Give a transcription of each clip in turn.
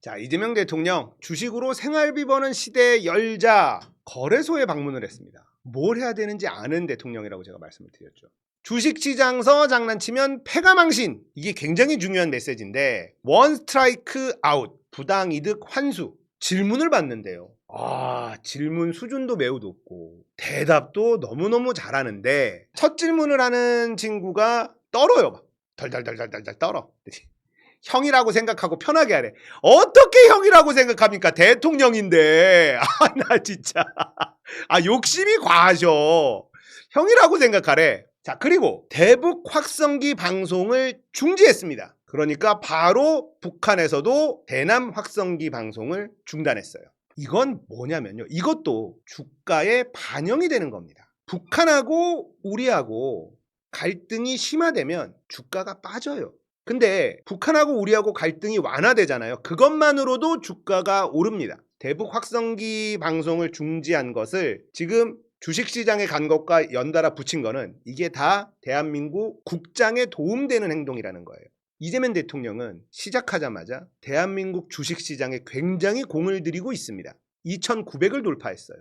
자, 이재명 대통령 주식으로 생활비 버는 시대에 열자 거래소에 방문을 했습니다. 뭘 해야 되는지 아는 대통령이라고 제가 말씀을 드렸죠. 주식시장서 장난치면 패가망신, 이게 굉장히 중요한 메시지인데 원 스트라이크 아웃, 부당이득 환수, 질문을 받는데요. 질문 수준도 매우 높고 대답도 너무너무 잘하는데 첫 질문을 하는 친구가 떨어요. 막 덜덜덜덜덜 떨어. 형이라고 생각하고 편하게 하래. 어떻게 형이라고 생각합니까? 대통령인데. 나 진짜. 욕심이 과하셔. 형이라고 생각하래. 자, 그리고 대북 확성기 방송을 중지했습니다. 그러니까 바로 북한에서도 대남 확성기 방송을 중단했어요. 이건 뭐냐면요. 이것도 주가에 반영이 되는 겁니다. 북한하고 우리하고 갈등이 심화되면 주가가 빠져요. 근데 북한하고 우리하고 갈등이 완화되잖아요. 그것만으로도 주가가 오릅니다. 대북 확성기 방송을 중지한 것을 지금 주식시장에 간 것과 연달아 붙인 거는 이게 다 대한민국 국장에 도움되는 행동이라는 거예요. 이재명 대통령은 시작하자마자 대한민국 주식시장에 굉장히 공을 들이고 있습니다. 2,900을 돌파했어요.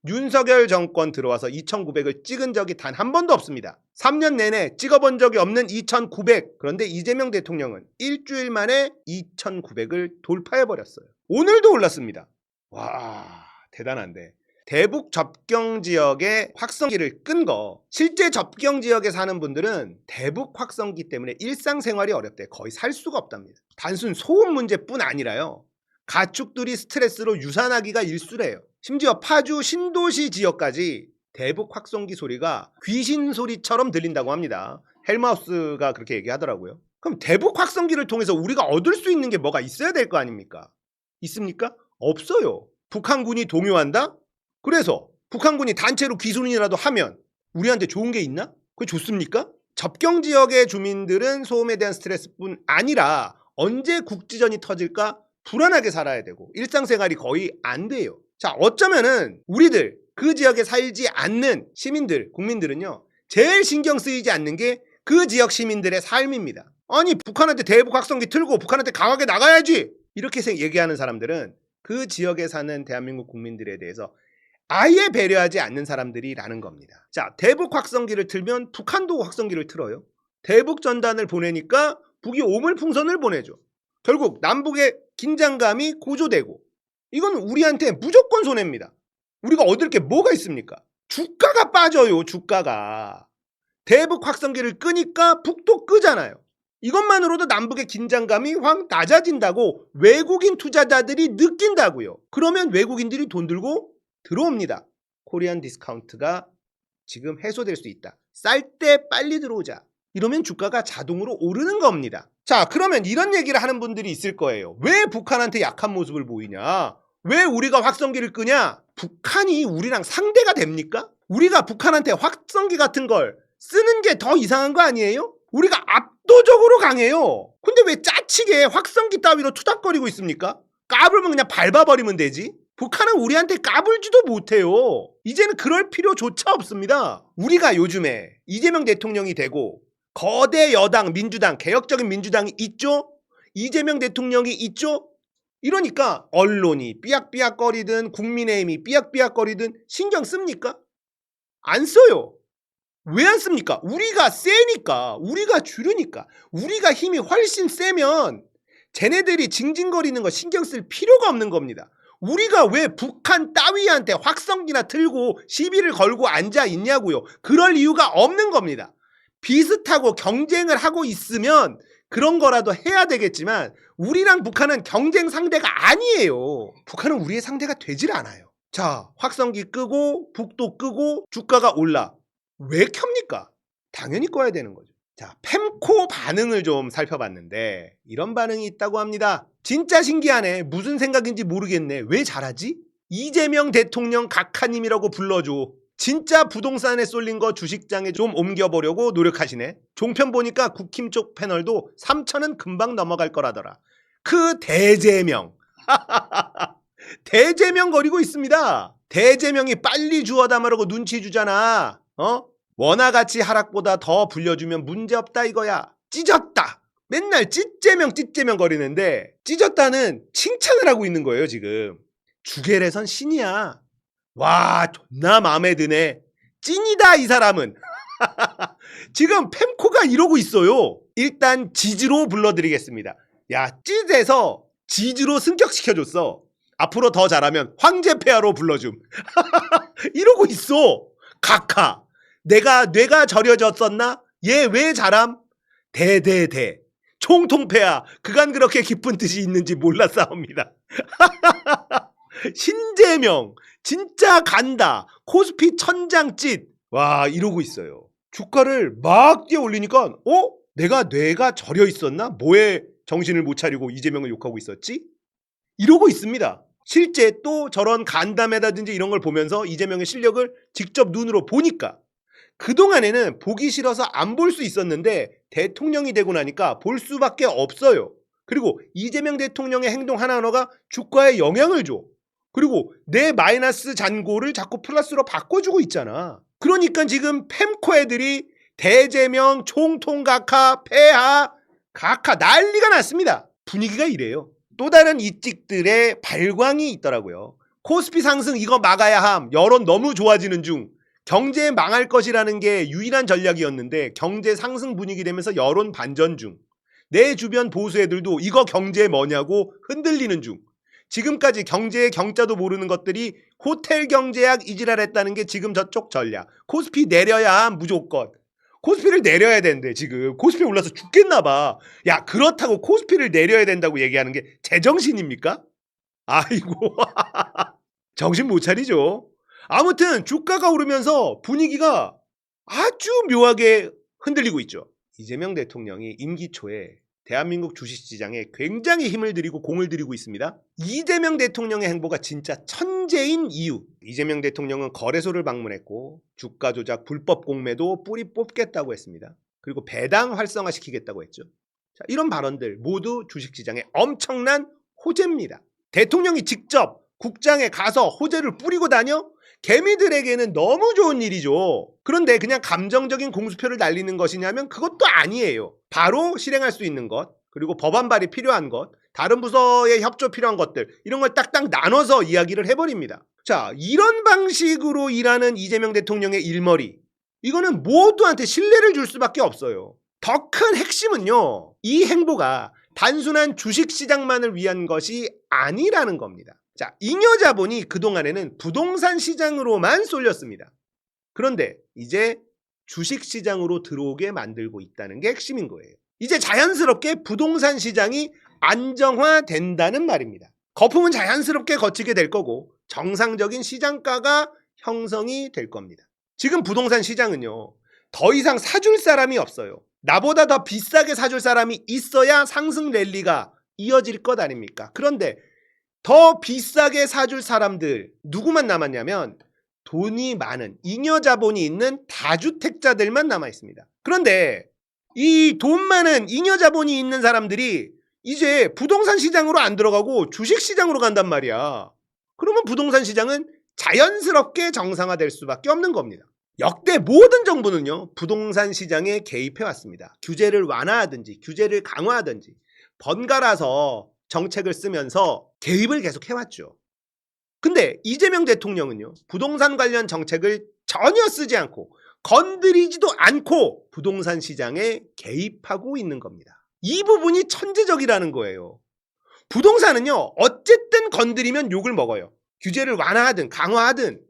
윤석열 정권 들어와서 2,900을 찍은 적이 단 한 번도 없습니다. 3년 내내 찍어본 적이 없는 2,900. 그런데 이재명 대통령은 일주일 만에 2,900을 돌파해버렸어요. 오늘도 올랐습니다. 와, 대단한데. 대북 접경 지역의 확성기를 끈 거, 실제 접경 지역에 사는 분들은 대북 확성기 때문에 일상생활이 어렵대. 거의 살 수가 없답니다. 단순 소음 문제뿐 아니라요, 가축들이 스트레스로 유산하기가 일쑤래요. 심지어 파주 신도시 지역까지 대북 확성기 소리가 귀신 소리처럼 들린다고 합니다. 헬마우스가 그렇게 얘기하더라고요. 그럼 대북 확성기를 통해서 우리가 얻을 수 있는 게 뭐가 있어야 될 거 아닙니까? 있습니까? 없어요. 북한군이 동요한다? 그래서 북한군이 단체로 귀순이라도 하면 우리한테 좋은 게 있나? 그게 좋습니까? 접경 지역의 주민들은 소음에 대한 스트레스뿐 아니라 언제 국지전이 터질까 불안하게 살아야 되고 일상생활이 거의 안 돼요. 자, 어쩌면은 우리들 그 지역에 살지 않는 시민들, 국민들은요, 제일 신경 쓰이지 않는 게 그 지역 시민들의 삶입니다. 아니, 북한한테 대북 확성기 틀고 북한한테 강하게 나가야지, 이렇게 얘기하는 사람들은 그 지역에 사는 대한민국 국민들에 대해서 아예 배려하지 않는 사람들이라는 겁니다. 자, 대북 확성기를 틀면 북한도 확성기를 틀어요. 대북 전단을 보내니까 북이 오물풍선을 보내죠. 결국 남북의 긴장감이 고조되고, 이건 우리한테 무조건 손해입니다. 우리가 얻을 게 뭐가 있습니까? 주가가 빠져요. 주가가. 대북 확성기를 끄니까 북도 끄잖아요. 이것만으로도 남북의 긴장감이 확 낮아진다고 외국인 투자자들이 느낀다고요. 그러면 외국인들이 돈 들고 들어옵니다. 코리안 디스카운트가 지금 해소될 수 있다. 쌀 때 빨리 들어오자. 이러면 주가가 자동으로 오르는 겁니다. 자, 그러면 이런 얘기를 하는 분들이 있을 거예요. 왜 북한한테 약한 모습을 보이냐? 왜 우리가 확성기를 끄냐? 북한이 우리랑 상대가 됩니까? 우리가 북한한테 확성기 같은 걸 쓰는 게 더 이상한 거 아니에요? 우리가 압도적으로 강해요. 근데 왜 짜치게 확성기 따위로 투닥거리고 있습니까? 까불면 그냥 밟아버리면 되지. 북한은 우리한테 까불지도 못해요. 이제는 그럴 필요조차 없습니다. 우리가 요즘에 이재명 대통령이 되고 거대 여당 민주당, 개혁적인 민주당이 있죠? 이재명 대통령이 있죠? 이러니까 언론이 삐약삐약거리든 국민의힘이 삐약삐약거리든 신경 씁니까? 안 써요. 왜 안 씁니까? 우리가 세니까, 우리가 줄으니까. 우리가 힘이 훨씬 세면 쟤네들이 징징거리는 거 신경 쓸 필요가 없는 겁니다. 우리가 왜 북한 따위한테 확성기나 틀고 시비를 걸고 앉아 있냐고요. 그럴 이유가 없는 겁니다. 비슷하고 경쟁을 하고 있으면 그런 거라도 해야 되겠지만 우리랑 북한은 경쟁 상대가 아니에요. 북한은 우리의 상대가 되질 않아요. 자, 확성기 끄고 북도 끄고 주가가 올라. 왜 켭니까? 당연히 꺼야 되는 거죠. 자, 펜코 반응을 좀 살펴봤는데 이런 반응이 있다고 합니다. 진짜 신기하네. 무슨 생각인지 모르겠네. 왜 잘하지? 이재명 대통령 각하님이라고 불러줘. 진짜 부동산에 쏠린 거 주식장에 좀 옮겨보려고 노력하시네. 종편 보니까 국힘 쪽 패널도 3천은 금방 넘어갈 거라더라. 그 대재명. 대재명 거리고 있습니다. 대재명이 빨리 주워 담으라고 눈치 주잖아. 원화가치 하락보다 더 불려주면 문제없다 이거야. 찢었다. 맨날 찢재명 거리는데 찢었다는 칭찬을 하고 있는 거예요, 지금. 주겔에선 신이야. 와, 존나 마음에 드네. 찐이다, 이 사람은. 지금 펜코가 이러고 있어요. 일단 지즈로 불러드리겠습니다. 야, 찢에서 지즈로 승격시켜줬어. 앞으로 더 잘하면 황제폐하로 불러줌. 이러고 있어. 각하. 뇌가 절여졌었나? 얘 왜 잘함? 대대대. 총통폐하. 그간 그렇게 깊은 뜻이 있는지 몰랐사옵니다. 신재명. 진짜 간다. 코스피 천장짓. 와, 이러고 있어요. 주가를 막 뛰어 올리니까 내가 뇌가 절여 있었나? 뭐에 정신을 못 차리고 이재명을 욕하고 있었지? 이러고 있습니다. 실제 또 저런 간담회라든지 이런 걸 보면서 이재명의 실력을 직접 눈으로 보니까 그동안에는 보기 싫어서 안 볼 수 있었는데 대통령이 되고 나니까 볼 수밖에 없어요. 그리고 이재명 대통령의 행동 하나하나가 주가에 영향을 줘. 그리고 내 마이너스 잔고를 자꾸 플러스로 바꿔주고 있잖아. 그러니까 지금 펜코 애들이 대재명, 총통각하, 폐하, 각하 난리가 났습니다. 분위기가 이래요. 또 다른 이찍들의 발광이 있더라고요. 코스피 상승 이거 막아야 함. 여론 너무 좋아지는 중. 경제 망할 것이라는 게 유일한 전략이었는데 경제 상승 분위기 되면서 여론 반전 중. 내 주변 보수 애들도 이거 경제 뭐냐고 흔들리는 중. 지금까지 경제의 경자도 모르는 것들이 호텔 경제학 이지랄했다는 게 지금 저쪽 전략. 코스피 내려야 함 무조건. 코스피를 내려야 되는데 지금 코스피 올라서 죽겠나 봐. 야, 그렇다고 코스피를 내려야 된다고 얘기하는 게 제정신입니까? 아이고 정신 못 차리죠. 아무튼 주가가 오르면서 분위기가 아주 묘하게 흔들리고 있죠. 이재명 대통령이 임기 초에 대한민국 주식시장에 굉장히 힘을 들이고 공을 들이고 있습니다. 이재명 대통령의 행보가 진짜 천재인 이유. 이재명 대통령은 거래소를 방문했고 주가 조작 불법 공매도 뿌리 뽑겠다고 했습니다. 그리고 배당 활성화시키겠다고 했죠. 자, 이런 발언들 모두 주식시장에 엄청난 호재입니다. 대통령이 직접 국장에 가서 호재를 뿌리고 다녀? 개미들에게는 너무 좋은 일이죠. 그런데 그냥 감정적인 공수표를 날리는 것이냐면 그것도 아니에요. 바로 실행할 수 있는 것, 그리고 법안 발의 필요한 것, 다른 부서의 협조 필요한 것들, 이런 걸 딱딱 나눠서 이야기를 해버립니다. 자, 이런 방식으로 일하는 이재명 대통령의 일머리, 이거는 모두한테 신뢰를 줄 수밖에 없어요. 더 큰 핵심은요, 이 행보가 단순한 주식시장만을 위한 것이 아니라는 겁니다. 자, 잉여자본이 그동안에는 부동산 시장으로만 쏠렸습니다. 그런데 이제 주식시장으로 들어오게 만들고 있다는 게 핵심인 거예요. 이제 자연스럽게 부동산 시장이 안정화된다는 말입니다. 거품은 자연스럽게 거치게 될 거고 정상적인 시장가가 형성이 될 겁니다. 지금 부동산 시장은요, 더 이상 사줄 사람이 없어요. 나보다 더 비싸게 사줄 사람이 있어야 상승 랠리가 이어질 것 아닙니까? 그런데 더 비싸게 사줄 사람들 누구만 남았냐면 돈이 많은 잉여자본이 있는 다주택자들만 남아 있습니다. 그런데 이 돈 많은 잉여자본이 있는 사람들이 이제 부동산 시장으로 안 들어가고 주식 시장으로 간단 말이야. 그러면 부동산 시장은 자연스럽게 정상화될 수밖에 없는 겁니다. 역대 모든 정부는요, 부동산 시장에 개입해 왔습니다. 규제를 완화하든지 규제를 강화하든지 번갈아서 정책을 쓰면서 개입을 계속 해왔죠. 근데 이재명 대통령은요, 부동산 관련 정책을 전혀 쓰지 않고 건드리지도 않고 부동산 시장에 개입하고 있는 겁니다. 이 부분이 천재적이라는 거예요. 부동산은요, 어쨌든 건드리면 욕을 먹어요. 규제를 완화하든 강화하든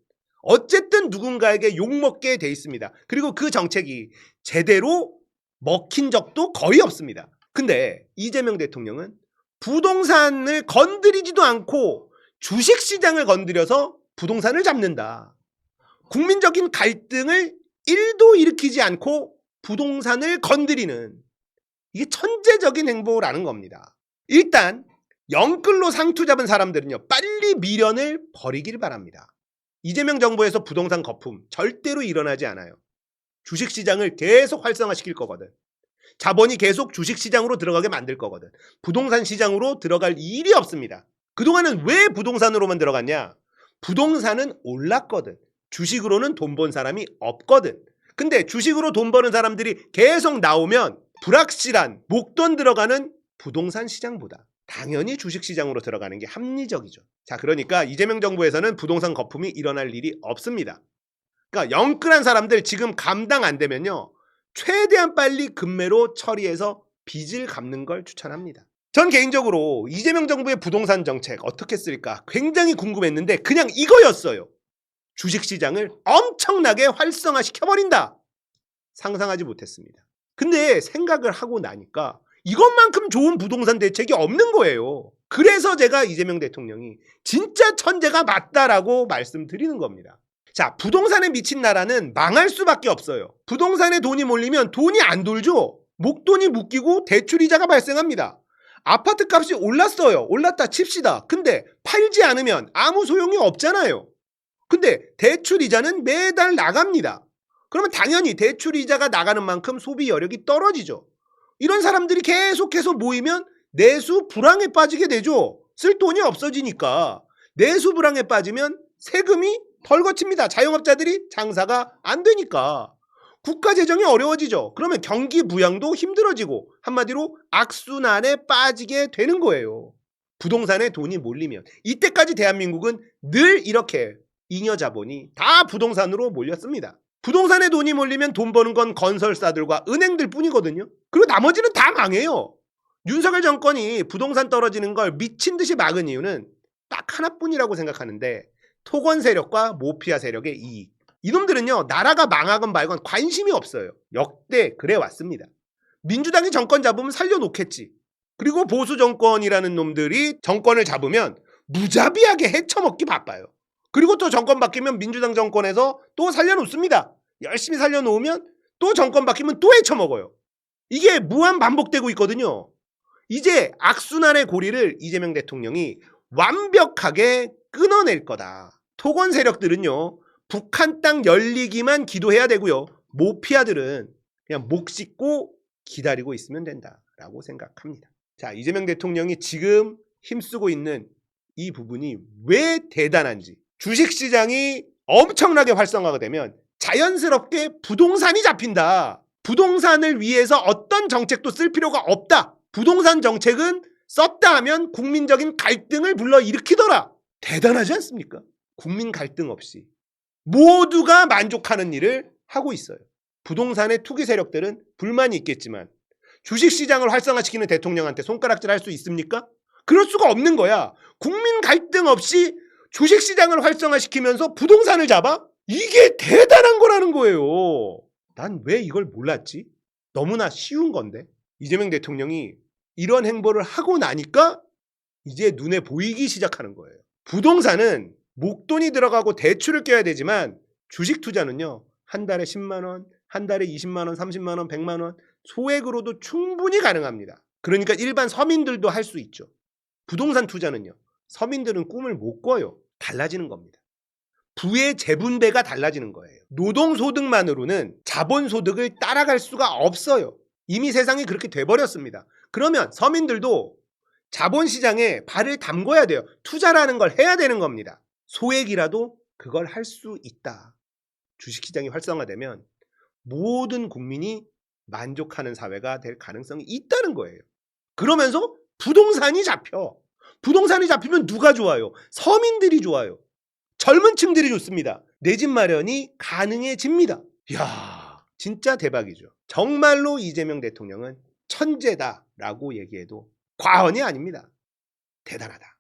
어쨌든 누군가에게 욕먹게 돼 있습니다. 그리고 그 정책이 제대로 먹힌 적도 거의 없습니다. 근데 이재명 대통령은 부동산을 건드리지도 않고 주식시장을 건드려서 부동산을 잡는다. 국민적인 갈등을 1도 일으키지 않고 부동산을 건드리는, 이게 천재적인 행보라는 겁니다. 일단 영끌로 상투 잡은 사람들은요, 빨리 미련을 버리길 바랍니다. 이재명 정부에서 부동산 거품 절대로 일어나지 않아요. 주식시장을 계속 활성화시킬 거거든. 자본이 계속 주식시장으로 들어가게 만들 거거든. 부동산 시장으로 들어갈 일이 없습니다. 그동안은 왜 부동산으로만 들어갔냐? 부동산은 올랐거든. 주식으로는 돈 번 사람이 없거든. 근데 주식으로 돈 버는 사람들이 계속 나오면 불확실한 목돈 들어가는 부동산 시장보다 당연히 주식시장으로 들어가는 게 합리적이죠. 자, 그러니까 이재명 정부에서는 부동산 거품이 일어날 일이 없습니다. 그러니까 영끌한 사람들 지금 감당 안 되면요, 최대한 빨리 급매로 처리해서 빚을 갚는 걸 추천합니다. 전 개인적으로 이재명 정부의 부동산 정책 어떻게 쓸까 굉장히 궁금했는데 그냥 이거였어요. 주식시장을 엄청나게 활성화시켜버린다. 상상하지 못했습니다. 근데 생각을 하고 나니까 이것만큼 좋은 부동산 대책이 없는 거예요. 그래서 제가 이재명 대통령이 진짜 천재가 맞다라고 말씀드리는 겁니다. 자, 부동산에 미친 나라는 망할 수밖에 없어요. 부동산에 돈이 몰리면 돈이 안 돌죠. 목돈이 묶이고 대출이자가 발생합니다. 아파트 값이 올랐어요. 올랐다 칩시다. 근데 팔지 않으면 아무 소용이 없잖아요. 근데 대출이자는 매달 나갑니다. 그러면 당연히 대출이자가 나가는 만큼 소비 여력이 떨어지죠. 이런 사람들이 계속해서 모이면 내수 불황에 빠지게 되죠. 쓸 돈이 없어지니까. 내수 불황에 빠지면 세금이 덜 거칩니다. 자영업자들이 장사가 안 되니까. 국가 재정이 어려워지죠. 그러면 경기 부양도 힘들어지고 한마디로 악순환에 빠지게 되는 거예요. 부동산에 돈이 몰리면. 이때까지 대한민국은 늘 이렇게 잉여 자본이 다 부동산으로 몰렸습니다. 부동산에 돈이 몰리면 돈 버는 건 건설사들과 은행들 뿐이거든요. 그리고 나머지는 다 망해요. 윤석열 정권이 부동산 떨어지는 걸 미친 듯이 막은 이유는 딱 하나뿐이라고 생각하는데, 토건 세력과 모피아 세력의 이익. 이놈들은요, 나라가 망하건 말건 관심이 없어요. 역대 그래 왔습니다. 민주당이 정권 잡으면 살려놓겠지. 그리고 보수 정권이라는 놈들이 정권을 잡으면 무자비하게 헤쳐먹기 바빠요. 그리고 또 정권 바뀌면 민주당 정권에서 또 살려놓습니다. 열심히 살려놓으면 또 정권 바뀌면 또 헤쳐먹어요. 이게 무한 반복되고 있거든요. 이제 악순환의 고리를 이재명 대통령이 완벽하게 끊어낼 거다. 토건 세력들은요, 북한 땅 열리기만 기도해야 되고요, 모피아들은 그냥 목 씻고 기다리고 있으면 된다라고 생각합니다. 자, 이재명 대통령이 지금 힘쓰고 있는 이 부분이 왜 대단한지, 주식시장이 엄청나게 활성화가 되면 자연스럽게 부동산이 잡힌다. 부동산을 위해서 어떤 정책도 쓸 필요가 없다. 부동산 정책은 썼다 하면 국민적인 갈등을 불러일으키더라. 대단하지 않습니까? 국민 갈등 없이 모두가 만족하는 일을 하고 있어요. 부동산의 투기 세력들은 불만이 있겠지만 주식시장을 활성화시키는 대통령한테 손가락질 할 수 있습니까? 그럴 수가 없는 거야. 국민 갈등 없이 주식시장을 활성화시키면서 부동산을 잡아? 이게 대단한 거라는 거예요. 난 왜 이걸 몰랐지? 너무나 쉬운 건데. 이재명 대통령이 이런 행보를 하고 나니까 이제 눈에 보이기 시작하는 거예요. 부동산은 목돈이 들어가고 대출을 껴야 되지만 주식 투자는요, 한 달에 10만 원, 한 달에 20만 원, 30만 원, 100만 원 소액으로도 충분히 가능합니다. 그러니까 일반 서민들도 할 수 있죠. 부동산 투자는요, 서민들은 꿈을 못 꿔요. 달라지는 겁니다. 부의 재분배가 달라지는 거예요. 노동소득만으로는 자본소득을 따라갈 수가 없어요. 이미 세상이 그렇게 돼버렸습니다. 그러면 서민들도 자본시장에 발을 담궈야 돼요. 투자라는 걸 해야 되는 겁니다. 소액이라도 그걸 할 수 있다. 주식시장이 활성화되면 모든 국민이 만족하는 사회가 될 가능성이 있다는 거예요. 그러면서 부동산이 잡혀. 부동산이 잡히면 누가 좋아요? 서민들이 좋아요. 젊은 층들이 좋습니다. 내 집 마련이 가능해집니다. 이야, 진짜 대박이죠. 정말로 이재명 대통령은 천재다라고 얘기해도 과언이 아닙니다. 대단하다.